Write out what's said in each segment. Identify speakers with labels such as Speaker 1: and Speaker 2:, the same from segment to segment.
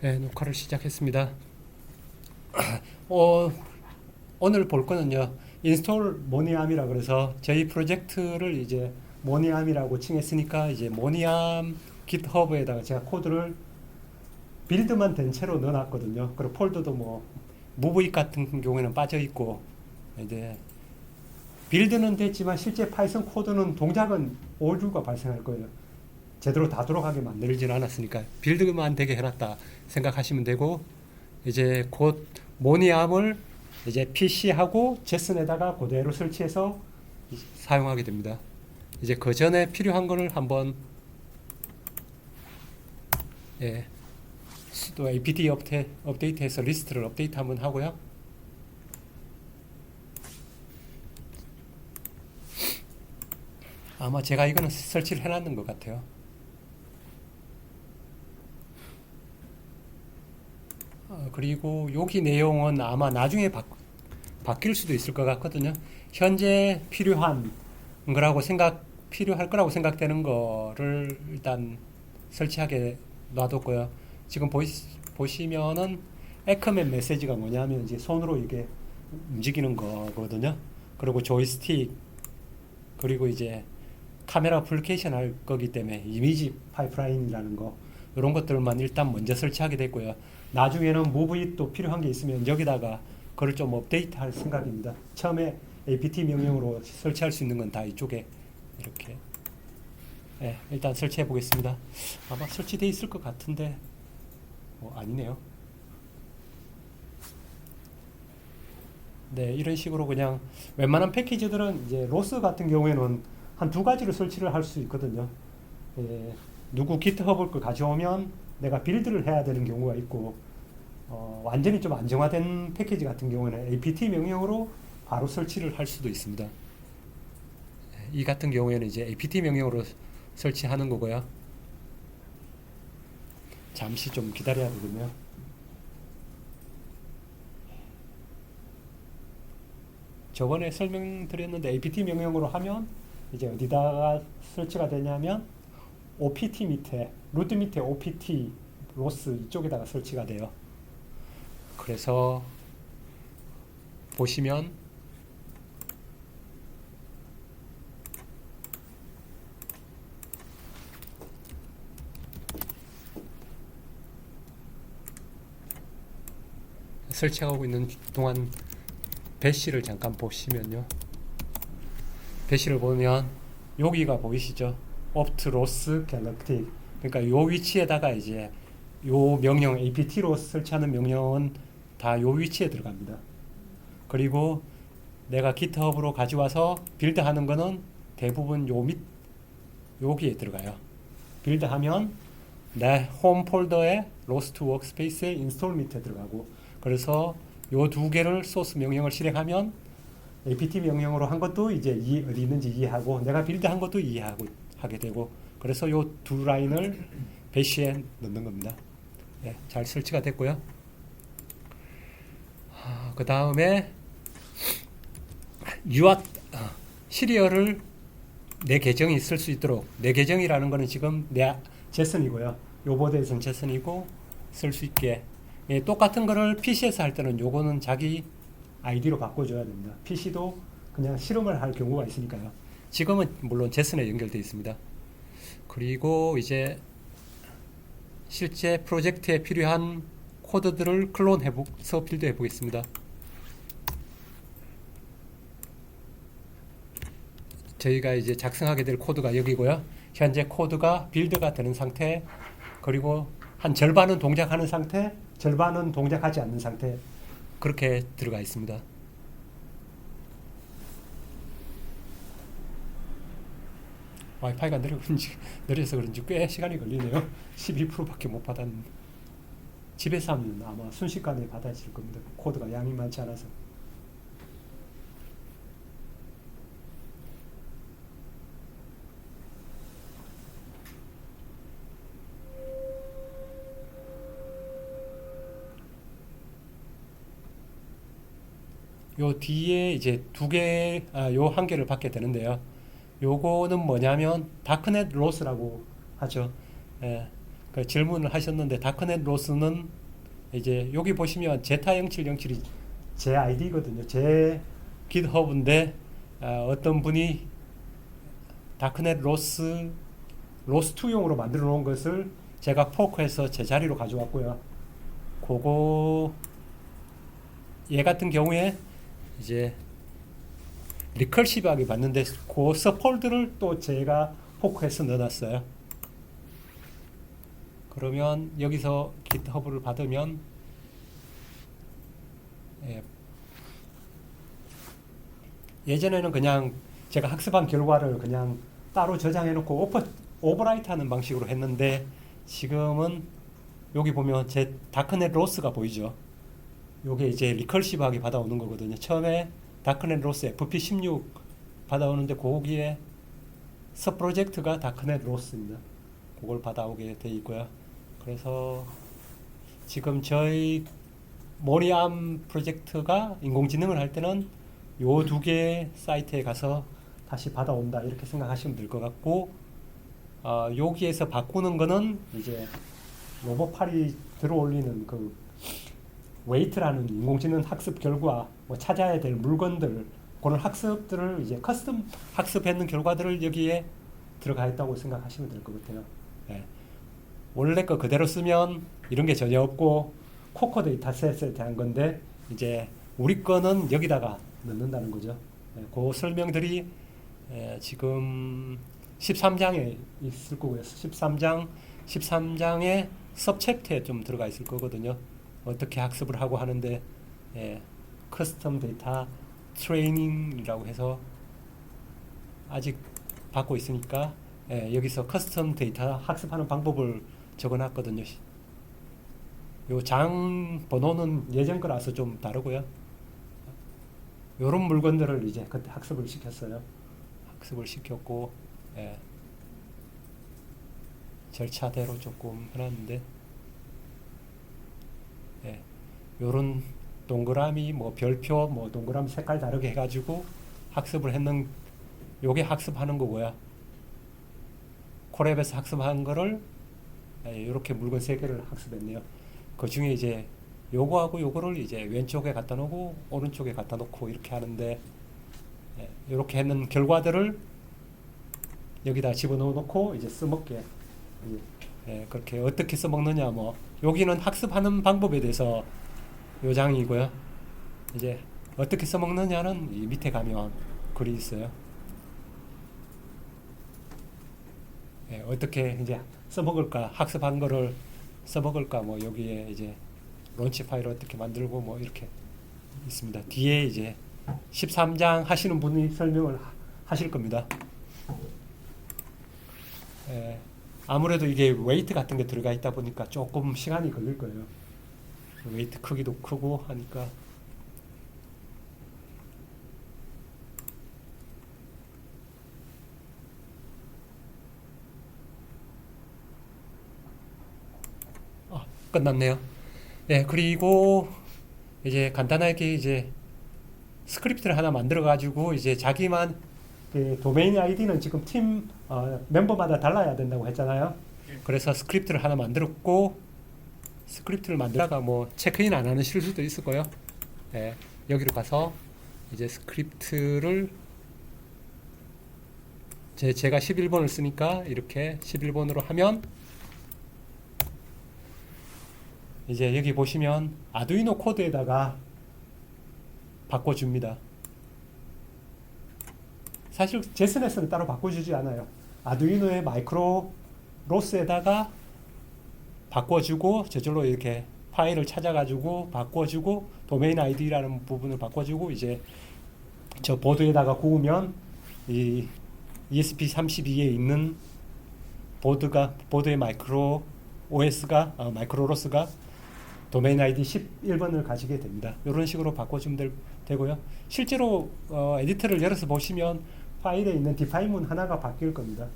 Speaker 1: 네, 녹화를 시작했습니다. 오늘 볼 거는요, 인스톨 모니암이라 그래서 저희 프로젝트를 이제 모니암이라고 칭했으니까 이제 모니암 깃허브에다가 제가 코드를 빌드만 된 채로 넣어놨거든요. 그리고 폴더도 뭐 무브잇 같은 경우에는 빠져 있고 이제 빌드는 됐지만 실제 파이썬 코드는 동작은 오류가 발생할 거예요. 제대로 다 돌아가게 만들진 않았으니까 빌드만 되게 해놨다 생각하시면 되고, 이제 곧 모니암을 이제 PC하고 제슨에다가 그대로 설치해서 사용하게 됩니다. 이제 그 전에 필요한 거를 한번 또 apt 업데이트해서 리스트를 업데이트 한번 하고요. 아마 제가 이거는 설치를 해놨는 것 같아요. 그리고 여기 내용은 아마 나중에 바뀔 수도 있을 것 같거든요. 현재 필요할 거라고 생각되는 거를 일단 설치하게 놔뒀고요. 지금 보시면은 에크맨 메시지가 뭐냐면 이제 손으로 이게 움직이는 거거든요. 그리고 조이스틱, 그리고 이제 카메라 어플리케이션 할 거기 때문에 이미지 파이프라인이라는 거, 이런 것들만 일단 먼저 설치하게 됐고요. 나중에는 무브잇도 필요한 게 있으면 여기다가 그걸 좀 업데이트 할 생각입니다. 처음에 apt 명령으로 설치할 수 있는 건 다 이쪽에 이렇게 일단 설치해 보겠습니다. 아마 설치되어 있을 것 같은데 아니네요. 네, 이런 식으로 그냥 웬만한 패키지들은 이제 로스 같은 경우에는 한 두 가지를 설치를 할 수 있거든요. 누구 기트허브를 가져오면 내가 빌드를 해야 되는 경우가 있고, 완전히 좀 안정화된 패키지 같은 경우에는 apt 명령으로 바로 설치를 할 수도 있습니다. 이 같은 경우에는 이제 apt 명령으로 설치하는 거고요. 잠시 좀 기다려야 되겠네요. 저번에 설명드렸는데 apt 명령으로 하면 이제 어디다가 설치가 되냐면 opt 밑에, 루트 밑에 opt 로스 이쪽에다가 설치가 돼요. 그래서 보시면 설치하고 있는 동안 배시를 잠깐 보시면요. 배시를 보면 여기가 보이시죠? opt 로스 galactic. 그러니까 요 위치에다가 이제 요 명령 apt로 설치하는 명령은 다 요 위치에 들어갑니다. 그리고 내가 GitHub으로 가져와서 빌드하는 거는 대부분 여기에 들어가요. 빌드하면 내 홈 폴더에 로스트 워크스페이스에 인스톨 밑에 들어가고, 그래서 요 두 개를 소스 명령을 실행하면 apt 명령으로 한 것도 이제 어디 있는지 이해하고 내가 빌드한 것도 이해하고 하게 되고, 그래서 요 두 라인을 배시에 넣는 겁니다. 잘 설치가 됐고요. 그 다음에 시리얼을 내 계정이 쓸 수 있도록, 내 계정이라는 거는 지금 내 제슨이고요. 요 보드에서는 제슨이고 쓸 수 있게, 똑같은 거를 PC에서 할 때는 요거는 자기 아이디로 바꿔줘야 됩니다. PC도 그냥 실험을 할 경우가 있으니까요. 지금은 물론 제슨에 연결되어 있습니다. 그리고 이제 실제 프로젝트에 필요한 코드들을 클론해서 빌드해 보겠습니다. 저희가 이제 작성하게 될 코드가 여기고요. 현재 코드가 빌드가 되는 상태, 그리고 한 절반은 동작하는 상태, 절반은 동작하지 않는 상태, 그렇게 들어가 있습니다. 와이파이가 느려서 그런지 꽤 시간이 걸리네요. 12%밖에 못 받았는데. 집에서 하면 아마 순식간에 받아질 겁니다. 코드가 양이 많지 않아서. 요 뒤에 이제 요 한 개를 받게 되는데요. 요거는 뭐냐면 다크넷 로스라고 하죠. 그 질문을 하셨는데 다크넷 로스는 이제 여기 보시면 제타0707이 제 아이디거든요. 제 GitHub인데 어떤 분이 다크넷 로스2용으로 만들어 놓은 것을 제가 포크해서 제 자리로 가져왔고요. 그거 얘 같은 경우에 이제 리컬시브하게 봤는데 그 서폴드를 또 제가 포크해서 넣어놨어요. 그러면 여기서 GitHub를 받으면 예전에는 그냥 제가 학습한 결과를 그냥 따로 저장해 놓고 오버라이트 하는 방식으로 했는데 지금은 여기 보면 제 다크넷 로스가 보이죠. 요게 이제 리컬시브하게 받아오는 거거든요. 처음에 다크넷 로스 FP16 받아오는데 거기에 서 프로젝트가 다크넷 로스입니다. 그걸 받아오게 돼 있고요. 그래서 지금 저희 모니암 프로젝트가 인공지능을 할 때는 요 두 개의 사이트에 가서 다시 받아온다 이렇게 생각하시면 될 것 같고, 여기에서 바꾸는 거는 이제 로봇팔이 들어올리는 그 웨이트라는 인공지능 학습 결과, 뭐 찾아야 될 물건들, 그런 학습들을 이제 커스텀 학습했는 결과들을 여기에 들어가 있다고 생각하시면 될 것 같아요. 예. 원래 거 그대로 쓰면 이런 게 전혀 없고 코코 데이터셋에 대한 건데 이제 우리 거는 여기다가 넣는다는 거죠. 예. 그 설명들이 지금 13장에 있을 거고요. 13장의 서챕터에 좀 들어가 있을 거거든요. 어떻게 학습을 하고 하는데, 커스텀 데이터 트레이닝이라고 해서 아직 받고 있으니까 여기서 커스텀 데이터 학습하는 방법을 적어놨거든요. 요 장 번호는 예전 거라서 좀 다르고요. 요런 물건들을 이제 그때 학습을 시켰어요. 학습을 시켰고, 절차대로 조금 해놨는데, 요런 동그라미, 뭐 별표, 뭐 동그라미 색깔 다르게 해가지고 학습을 했는, 요게 학습하는 거고요. 콜앱에서 학습한 거를 이렇게 물건 3개를 학습했네요. 그 중에 이제 요거하고 요거를 이제 왼쪽에 갖다 놓고 오른쪽에 갖다 놓고 이렇게 하는데, 이렇게 했는 결과들을 여기다 집어넣어 놓고 이제 써먹게, 그렇게 어떻게 써먹느냐, 뭐 여기는 학습하는 방법에 대해서 요 장이고요. 이제 어떻게 써먹느냐는 이 밑에 가면 글이 있어요. 어떻게 이제 써먹을까, 학습한 거를 써먹을까, 뭐 여기에 이제 론치 파일을 어떻게 만들고 뭐 이렇게 있습니다. 뒤에 이제 13장 하시는 분이 설명을 하실 겁니다. 아무래도 이게 웨이트 같은 게 들어가 있다 보니까 조금 시간이 걸릴 거예요. 웨이트 크기도 크고 하니까. 끝났네요. 그리고 이제 간단하게 이제 스크립트를 하나 만들어 가지고 이제 자기만 그 도메인 아이디는 지금 팀 멤버마다 달라야 된다고 했잖아요. 그래서 스크립트를 하나 만들었고, 스크립트를 만들다가 뭐 체크인 안 하는 실수도 있을 거예요. 여기로 가서 이제 스크립트를 제가 11번을 쓰니까 이렇게 11번으로 하면 이제 여기 보시면 아두이노 코드에다가 바꿔줍니다. 사실 제스넷은 따로 바꿔주지 않아요. 아두이노의 마이크로 로스에다가 바꿔주고 저절로 이렇게 파일을 찾아가지고 바꿔주고 도메인 아이디라는 부분을 바꿔주고 이제 저 보드에다가 구우면 이 ESP32에 있는 보드의 마이크로 OS가 마이크로 로스가 도메인 아이디 11번을 가지게 됩니다. 이런 식으로 바꿔주면 되고요. 실제로 에디터를 열어서 보시면 파일에 있는 디파인문 하나가 바뀔 겁니다.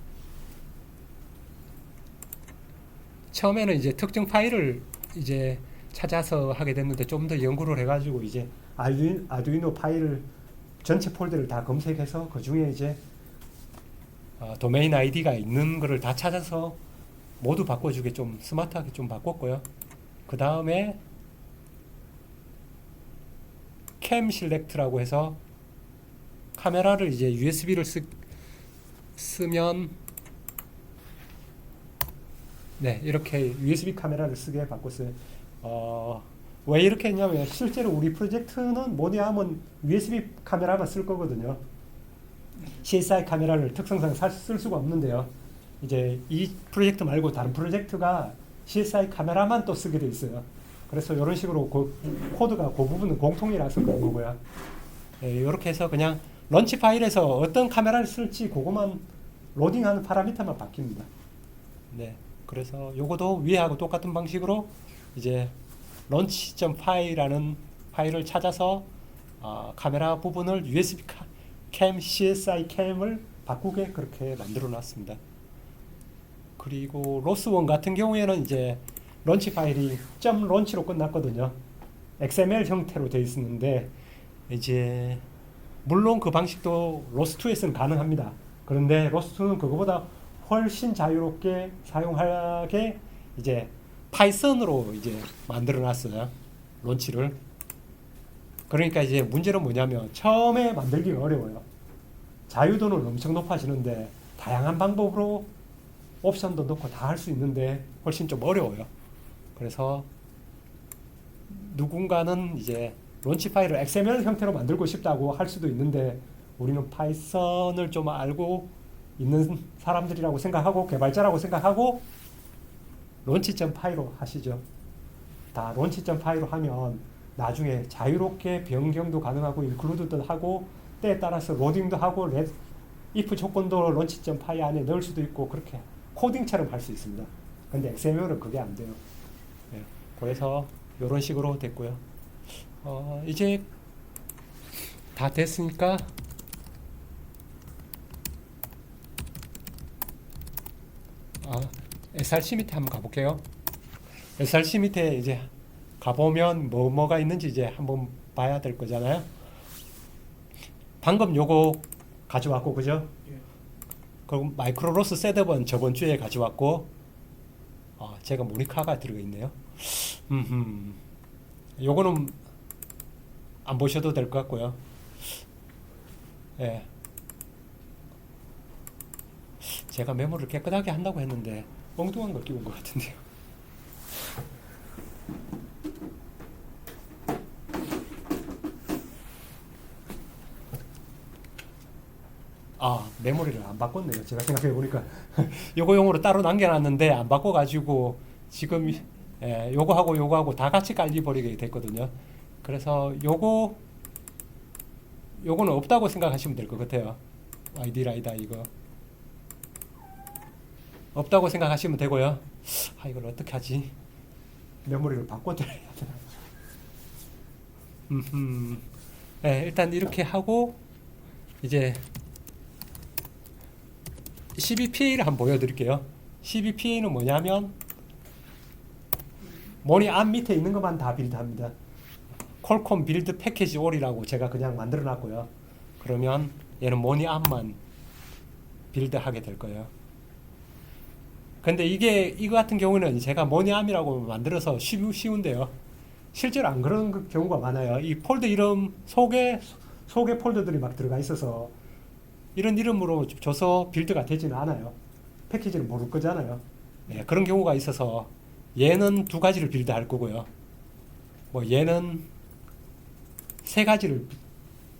Speaker 1: 처음에는 이제 특정 파일을 이제 찾아서 하게 됐는데 좀 더 연구를 해가지고 이제 아두이노 파일을 전체 폴더를 다 검색해서 그 중에 이제 도메인 아이디가 있는 거를 다 찾아서 모두 바꿔주게 좀 스마트하게 좀 바꿨고요. 그 다음에 캠 실렉트라고 해서 카메라를 이제 USB를 쓰면 네, 이렇게 USB 카메라를 쓰게 바꿨어요. 왜 이렇게 했냐면 실제로 우리 프로젝트는 뭐냐 하면 USB 카메라만 쓸 거거든요. CSI 카메라를 특성상 쓸 수가 없는데요. 이제 이 프로젝트 말고 다른 프로젝트가 CSI 카메라만 또 쓰게 돼 있어요. 그래서 이런 식으로 코드가 그 부분은 공통이라서 그런 거고요. 네, 이렇게 해서 그냥 런치 파일에서 어떤 카메라를 쓸지 그것만 로딩하는 파라미터만 바뀝니다. 네, 그래서 요거도 위에하고 똑같은 방식으로 이제 launch.py라는 파일을 찾아서 카메라 부분을 USB 캠, CSI 캠을 바꾸게 그렇게 만들어 놨습니다. 그리고 로스원 같은 경우에는 이제 런치 파일이 .launch로 끝났거든요. XML 형태로 되어 있었는데 이제 물론 그 방식도 로스2에서는 가능합니다. 그런데 로스2는 그거보다 훨씬 자유롭게 사용하게 이제 파이썬으로 이제 만들어 놨어요. 론치를. 그러니까 이제 문제는 뭐냐면 처음에 만들기가 어려워요. 자유도는 엄청 높아지는데 다양한 방법으로 옵션도 넣고 다 할 수 있는데 훨씬 좀 어려워요. 그래서 누군가는 이제 론치 파일을 XML 형태로 만들고 싶다고 할 수도 있는데 우리는 파이썬을 좀 알고 있는 사람들이라고 생각하고 개발자라고 생각하고 론치.py로 하시죠. 다 론치.py로 하면 나중에 자유롭게 변경도 가능하고 인클루드도 하고 때에 따라서 로딩도 하고 if 조건도 론치.py 안에 넣을 수도 있고 그렇게 코딩처럼 할 수 있습니다. 근데 XML은 그게 안 돼요. 네, 그래서 이런 식으로 됐고요. 이제 다 됐으니까 SRC 밑에 한번 가볼게요. SRC 밑에 이제 가보면 뭐가 있는지 이제 한번 봐야 될 거잖아요. 방금 요거 가져왔고, 그죠? 그리고 마이크로로스 셋업은 저번 주에 가져왔고, 제가 모니카가 들어가 있네요. 요거는 안 보셔도 될 것 같고요. 예. 제가 메모를 깨끗하게 한다고 했는데 엉뚱한 걸 끼운 것 같은데요. 메모리를 안 바꿨네요. 제가 생각해보니까 요거 용으로 따로 남겨놨는데 안 바꿔가지고 지금 요거하고 다 같이 깔려버리게 됐거든요. 그래서 요거는 없다고 생각하시면 될 것 같아요. ID 라이다 이거 없다고 생각하시면 되고요. 이걸 어떻게 하지? 메모리를 바꿔드려야 되나? 일단 이렇게 하고 이제 CBPA를 한번 보여드릴게요. CBPA는 뭐냐면 모니 앞 밑에 있는 것만 다 빌드합니다. 퀄콤 빌드 패키지 올이라고 제가 그냥 만들어 놨고요. 그러면 얘는 모니 앞만 빌드하게 될 거예요. 근데 이거 같은 경우는 제가 모니 암이라고 만들어서 쉬운데요. 실제로 안 그런 경우가 많아요. 이 폴더 이름 속에 폴더들이 막 들어가 있어서 이런 이름으로 줘서 빌드가 되지는 않아요. 패키지를 모를 거잖아요. 네, 그런 경우가 있어서 얘는 2가지를 빌드할 거고요. 얘는 3가지를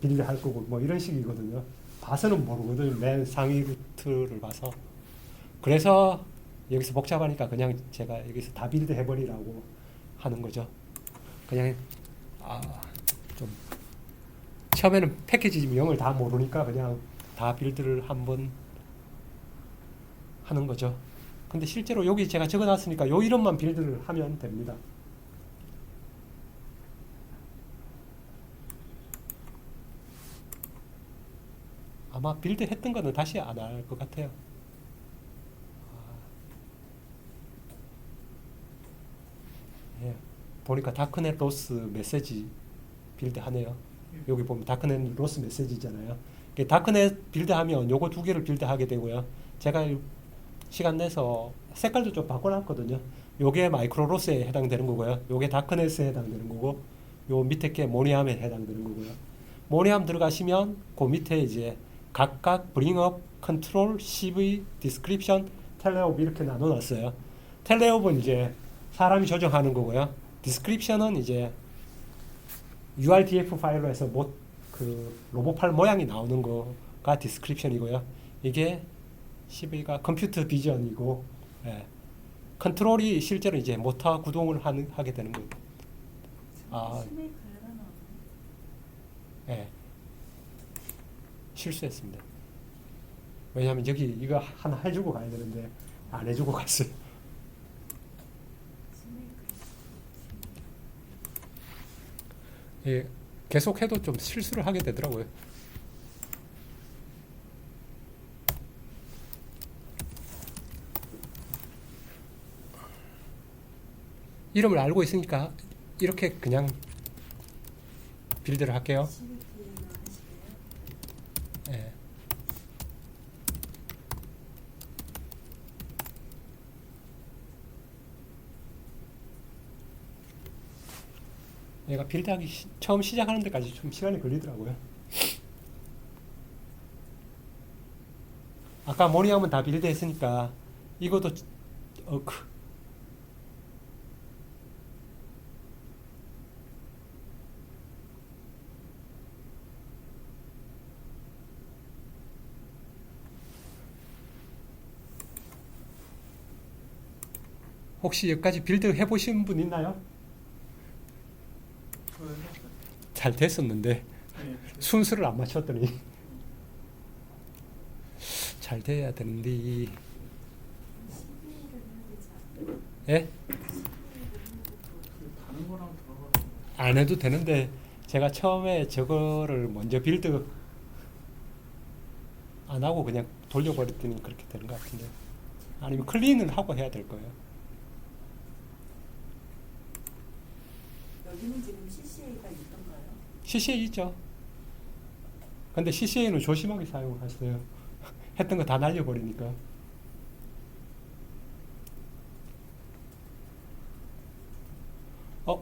Speaker 1: 빌드할 거고 이런 식이거든요. 봐서는 모르거든요. 맨 상위 루트를 봐서. 그래서 여기서 복잡하니까 그냥 제가 여기서 다 빌드 해버리라고 하는 거죠. 그냥 좀 처음에는 패키지 명을 다 모르니까 그냥 다 빌드를 한번 하는 거죠. 근데 실제로 여기 제가 적어놨으니까 요 이름만 빌드를 하면 됩니다. 아마 빌드 했던 거는 다시 안 할 것 같아요. 보니까 다크넷 로스 메시지 빌드 하네요. 여기 보면 다크넷 로스 메시지 있잖아요. 다크넷 빌드하면 요거 2개를 빌드하게 되고요. 제가 시간 내서 색깔도 좀 바꿔놨거든요. 요게 마이크로로스에 해당되는 거고요. 요게 다크넷에 해당되는 거고, 요 밑에 게 모니암에 해당되는 거고요. 모니암 들어가시면 그 밑에 이제 각각 bring up, control, CV, description, 텔레옵 이렇게 나눠놨어요. 텔레옵은 이제 사람이 조정하는 거고요. description은 이제 URDF 파일로 해서 그 로봇팔 모양이 나오는 거가 description이고요. 이게 CV가 컴퓨터 비전이고, 예. 컨트롤이 실제로 이제 모터 구동을 하게 되는 거예요. 아, 예. 실수했습니다. 왜냐하면 여기 이거 하나 해주고 가야 되는데 안 해주고 갔어요. 예, 계속 해도 좀 실수를 하게 되더라고요. 이름을 알고 있으니까 이렇게 그냥 빌드를 할게요. 예. 얘가 빌드하기 처음 시작하는 데까지 좀 시간이 걸리더라고요. 아까 모니엄은 다 빌드 했으니까 이것도 혹시 여기까지 빌드 해보신 분 있나요? 잘 됐었는데 순서를 안 맞췄더니 잘 돼야 되는데. 예? 안 해도 되는데 제가 처음에 저거를 먼저 빌드 안 하고 그냥 돌려버렸더니 그렇게 되는 것 같은데, 아니면 클린을 하고 해야 될 거예요.
Speaker 2: 여기는 지금 CCA가 있던가요?
Speaker 1: CCA 있죠. 근데 CCA는 조심하게 사용하세요. 했던 거 다 날려버리니까.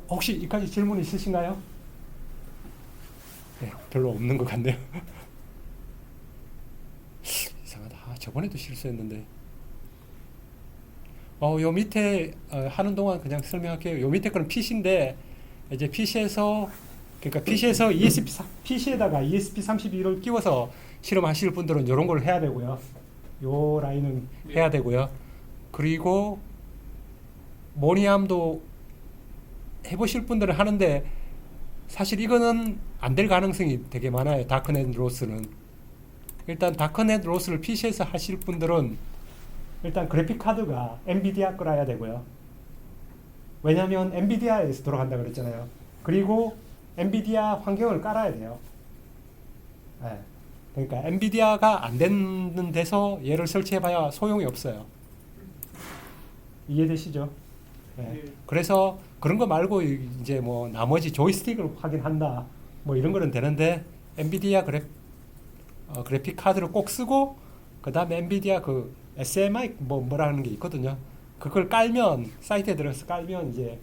Speaker 1: 혹시 이까지 질문 있으신가요? 네, 별로 없는 것 같네요. 이상하다. 저번에도 실수했는데. 요 밑에 하는 동안 그냥 설명할게요. 요 밑에 거는 PC인데 이제 PC에서 PC에다가 ESP32를 끼워서 실험하실 분들은 이런 걸 해야 되고요. 요 라인은 해야 되고요. 그리고 모니암도 해보실 분들은 하는데 사실 이거는 안 될 가능성이 되게 많아요. 다크넷 로스는. 일단 다크넷 로스를 PC에서 하실 분들은 일단 그래픽 카드가 엔비디아 거라야 되고요. 왜냐하면 엔비디아에서 돌아간다 그랬잖아요. 그리고 엔비디아 환경을 깔아야 돼요. 네. 그러니까 엔비디아가 안 되는 데서 얘를 설치해봐야 소용이 없어요. 이해되시죠? 네. 그래서 그런 거 말고 이제 뭐 나머지 조이스틱을 확인한다 뭐 이런 거는 되는데, 엔비디아 그래픽 카드를 꼭 쓰고 그 다음에 엔비디아 그 SMI 뭐라는 게 있거든요. 그걸 깔면, 사이트에 들어가서 깔면 이제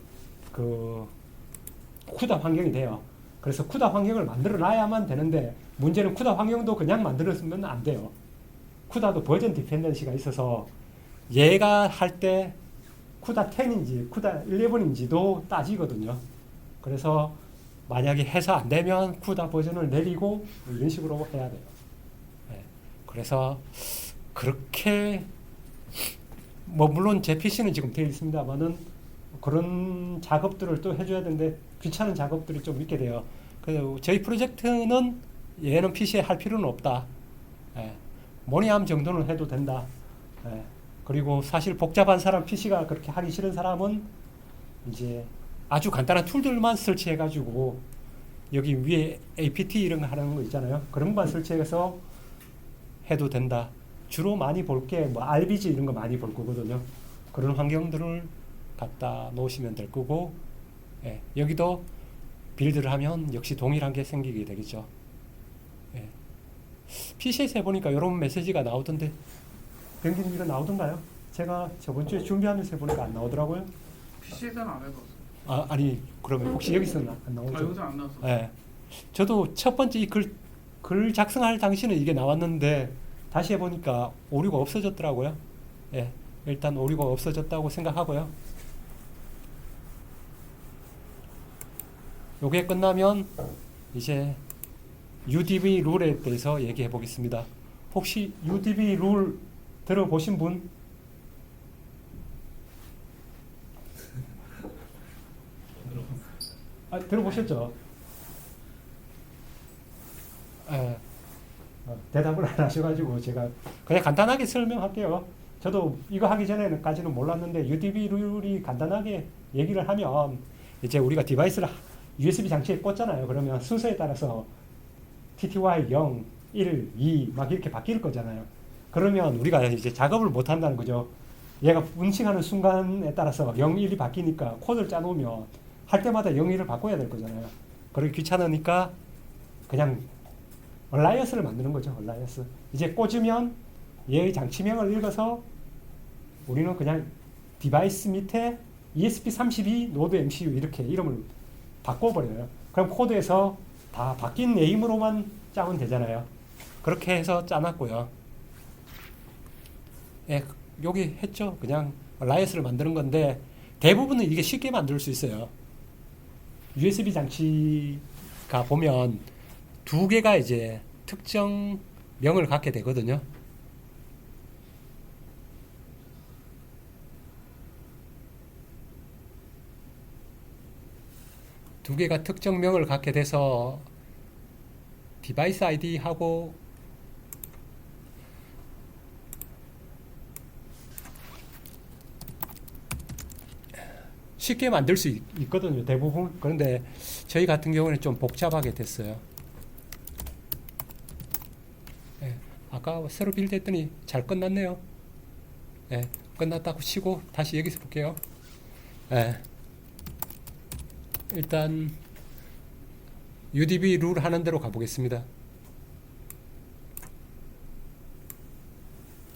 Speaker 1: 그 쿠다 환경이 돼요. 그래서 쿠다 환경을 만들어 놔야만 되는데, 문제는 쿠다 환경도 그냥 만들었으면 안 돼요. 쿠다도 버전 디펜던시가 있어서 얘가 할 때 쿠다 10인지 쿠다 11인지도 따지거든요. 그래서 만약에 해서 안 되면 쿠다 버전을 내리고 이런 식으로 해야 돼요. 네. 그래서 그렇게 뭐 물론 제 PC는 지금 되어 있습니다만은 그런 작업들을 또 해줘야 되는데 귀찮은 작업들이 좀 있게 돼요. 그래서 저희 프로젝트는 얘는 PC에 할 필요는 없다. 예. 모니암 정도는 해도 된다. 예. 그리고 사실 복잡한 사람, PC가 그렇게 하기 싫은 사람은 이제 아주 간단한 툴들만 설치해가지고 여기 위에 APT 이런 거 하는 거 있잖아요. 그런 것만 설치해서 해도 된다. 주로 많이 볼 게 뭐 RBG 이런 거 많이 볼 거거든요. 그런 환경들을 갖다 놓으시면 될 거고, 예. 여기도 빌드를 하면 역시 동일한 게 생기게 되겠죠. 예. PC에서 해보니까 이런 메시지가 나오던데, 변기님 이거 나오던가요? 제가 저번 주에 준비하면서 해보니까 안 나오더라고요.
Speaker 3: PC에서는 안 해봤어요.
Speaker 1: 아니 그러면 혹시 여기서는 안 나오죠?
Speaker 3: 여기서 안 나왔어요.
Speaker 1: 네. 저도 첫 번째 이 글 작성할 당시는 이게 나왔는데 다시 해보니까 오류가 없어졌더라고요. 예, 일단 오류가 없어졌다고 생각하고요. 요게 끝나면 이제 UDB 룰에 대해서 얘기해 보겠습니다. 혹시 UDB 룰 들어보신 분? 들어보셨죠? 대답을 안 하셔가지고 제가 그냥 간단하게 설명할게요. 저도 이거 하기 전에는까지는 몰랐는데 UDB 룰이 간단하게 얘기를 하면 이제 우리가 디바이스를 USB 장치에 꽂잖아요. 그러면 순서에 따라서 TTY 0, 1, 2 막 이렇게 바뀔 거잖아요. 그러면 우리가 이제 작업을 못 한다는 거죠. 얘가 운칭하는 순간에 따라서 0, 1이 바뀌니까 코드를 짜놓으면 할 때마다 0, 1을 바꿔야 될 거잖아요. 그러기 귀찮으니까 그냥 얼라이언스를 만드는 거죠. 얼라이언스. 이제 꽂으면 얘의 장치명을 읽어서 우리는 그냥 디바이스 밑에 ESP32 노드 MCU 이렇게 이름을 바꿔버려요. 그럼 코드에서 다 바뀐 네임으로만 짜면 되잖아요. 그렇게 해서 짜놨고요. 예, 여기 했죠. 그냥 얼라이언스를 만드는 건데 대부분은 이게 쉽게 만들 수 있어요. USB 장치가 보면 두 개가 이제 특정 명을 갖게 되거든요. 두 개가 특정명을 갖게 돼서 디바이스 아이디하고 쉽게 만들 수 있거든요. 대부분. 그런데 저희 같은 경우는 좀 복잡하게 됐어요. 예, 아까 새로 빌드했더니 잘 끝났네요. 예, 끝났다고 치고 다시 여기서 볼게요. 예. 일단 UDB 룰 하는 대로 가보겠습니다.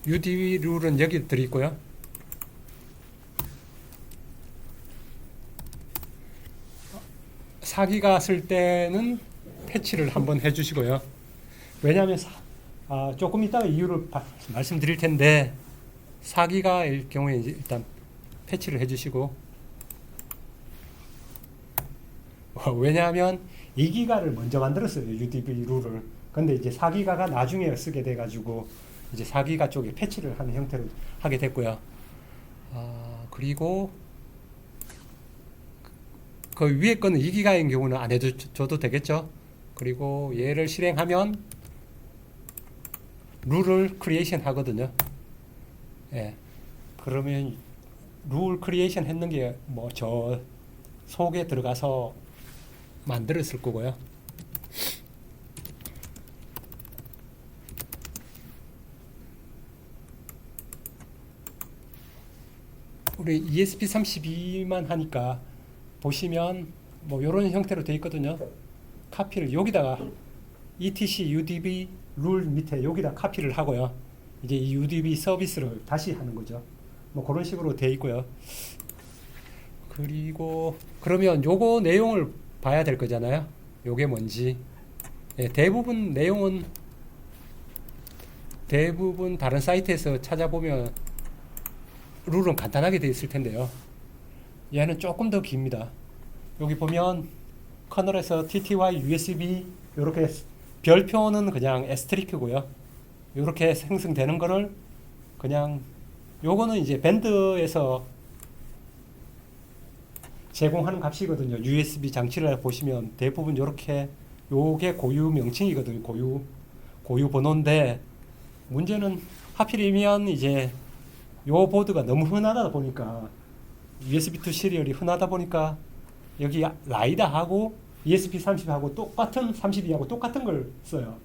Speaker 1: UDB 룰은 여기 들어있고요. 사기가 쓸 때는 패치를 한번 해주시고요. 왜냐하면 조금 이따가 이유를 말씀드릴 텐데 사기가일 경우에 이제 일단 패치를 해주시고 왜냐하면 2기가를 먼저 만들었어요. UDB 룰을. 근데 이제 4기가가 나중에 쓰게 돼가지고 이제 4기가 쪽에 패치를 하는 형태로 하게 됐고요. 그리고 그 위에 거는 2기가인 경우는 안 해줘도 되겠죠. 그리고 얘를 실행하면 룰을 크리에이션 하거든요. 예. 그러면 룰 크리에이션 했는 게 뭐 저 속에 들어가서 만들었을 거고요. 우리 ESP32만 하니까 보시면 뭐 이런 형태로 되어 있거든요. 카피를 여기다가 ETC UDB 룰 밑에 여기다 카피를 하고요. 이제 이 UDB 서비스를 다시 하는 거죠. 뭐 그런 식으로 되어 있고요. 그리고 그러면 요거 내용을 봐야 될 거잖아요. 요게 뭔지. 예, 대부분 내용은 다른 사이트에서 찾아보면 룰은 간단하게 되어 있을 텐데요. 얘는 조금 더 깁니다. 여기 보면 커널에서 TTY USB 이렇게 별표는 그냥 에스트리크고요. 이렇게 생성되는 거를 그냥 요거는 이제 밴드에서 제공하는 값이거든요. USB 장치를 보시면 대부분 이렇게 요게 고유 명칭이거든요. 고유 번호인데 문제는 하필이면 이제 요 보드가 너무 흔하다 보니까 USB2 시리얼이 흔하다 보니까 여기 라이다하고 ESP30하고 똑같은 32하고 똑같은 걸 써요.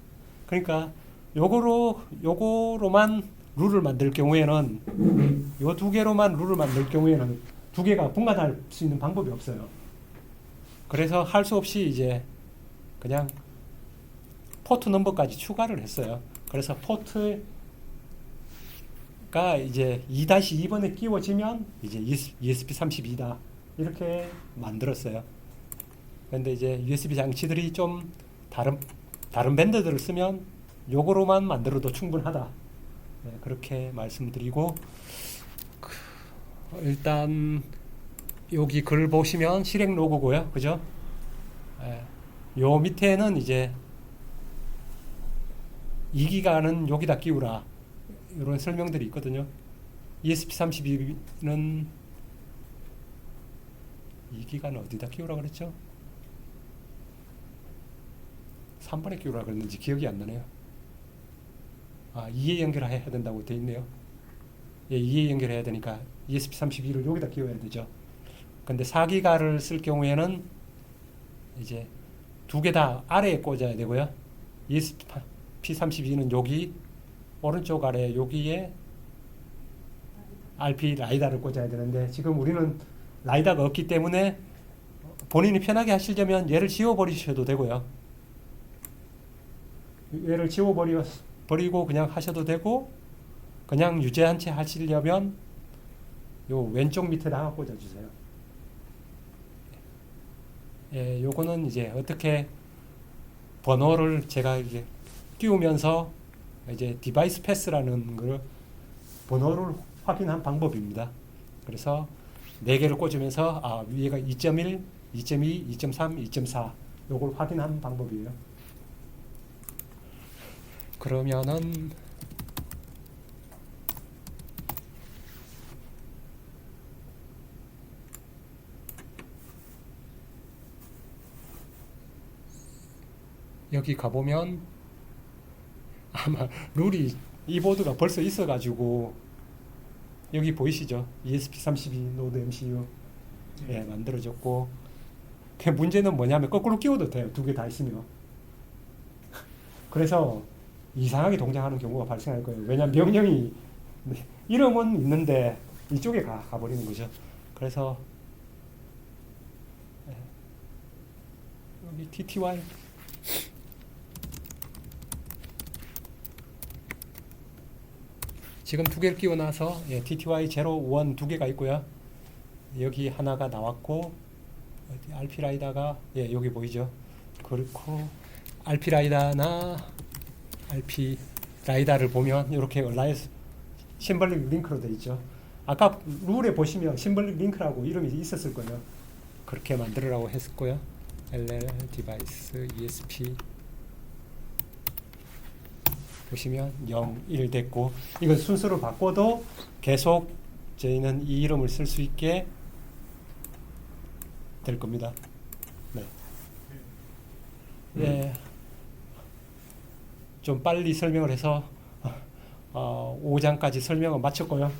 Speaker 1: 그러니까 요거로만 룰을 만들 경우에는 요 두 개로만 룰을 만들 경우에는 두 개가 분간할 수 있는 방법이 없어요. 그래서 할 수 없이 이제 그냥 포트 넘버까지 추가를 했어요. 그래서 포트가 이제 2-2번에 끼워지면 이제 ESP32다 이렇게 만들었어요. 근데 이제 USB 장치들이 좀 다른 밴드들을 쓰면 요거로만 만들어도 충분하다. 네, 그렇게 말씀드리고 일단 여기 글 보시면 실행 로고고요, 그죠? 예, 요 밑에는 이제 2기가는 여기다 끼우라 이런 설명들이 있거든요. ESP32는 2기가는 어디다 끼우라 그랬죠? 3번에 끼우라 그랬는지 기억이 안 나네요. 2에 연결해야 된다고 돼 있네요. 예, 2에 연결해야 되니까 ESP32를 여기다 끼워야 되죠. 근데 4기가를 쓸 경우에는 이제 두 개 다 아래에 꽂아야 되고요. ESP32는 여기 오른쪽 아래 여기에 RP 라이다를 꽂아야 되는데 지금 우리는 라이다가 없기 때문에 본인이 편하게 하시려면 얘를 지워버리셔도 되고요. 얘를 지워버리고 그냥 하셔도 되고 그냥 유지한 채 하시려면 요 왼쪽 밑에다가 꽂아주세요. 예, 요거는 이제 어떻게 번호를 제가 이제 띄우면서 이제 디바이스 패스라는 걸 번호를 확인한 방법입니다. 그래서 4개를 꽂으면서 위에가 2.1, 2.2, 2.3, 2.4 요걸 확인한 방법이에요. 그러면은 여기 가보면 아마 룰이 이 보드가 벌써 있어가지고 여기 보이시죠? ESP32 노드 MCU 예, 만들어졌고 그 문제는 뭐냐면 거꾸로 끼워도 돼요. 두 개 다 있으면. 그래서 이상하게 동작하는 경우가 발생할 거예요. 왜냐하면 명령이 이름은 있는데 이쪽에 가버리는 거죠. 그래서 여기 TTY 지금 두 개를 끼워놔서 TTY 0, 1 두 개가 있고요. 여기 하나가 나왔고 RP 라이다가 여기 보이죠. 그렇고 RP 라이다나 RP 라이다를 보면 이렇게 얼라이언스 심벌릭 링크로 되어 있죠. 아까 룰에 보시면 심벌릭 링크라고 이름이 있었을 거예요. 그렇게 만들으라고 했었고요. LL 디바이스 ESP 보시면 0, 1 됐고 이건 순서를 바꿔도 계속 저희는 이 이름을 쓸 수 있게 될 겁니다. 네. 네. 좀 빨리 설명을 해서 5장까지 설명을 마쳤고요.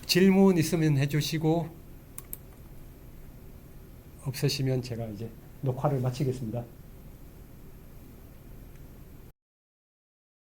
Speaker 1: 질문 있으면 해주시고 없으시면 제가 이제 녹화를 마치겠습니다.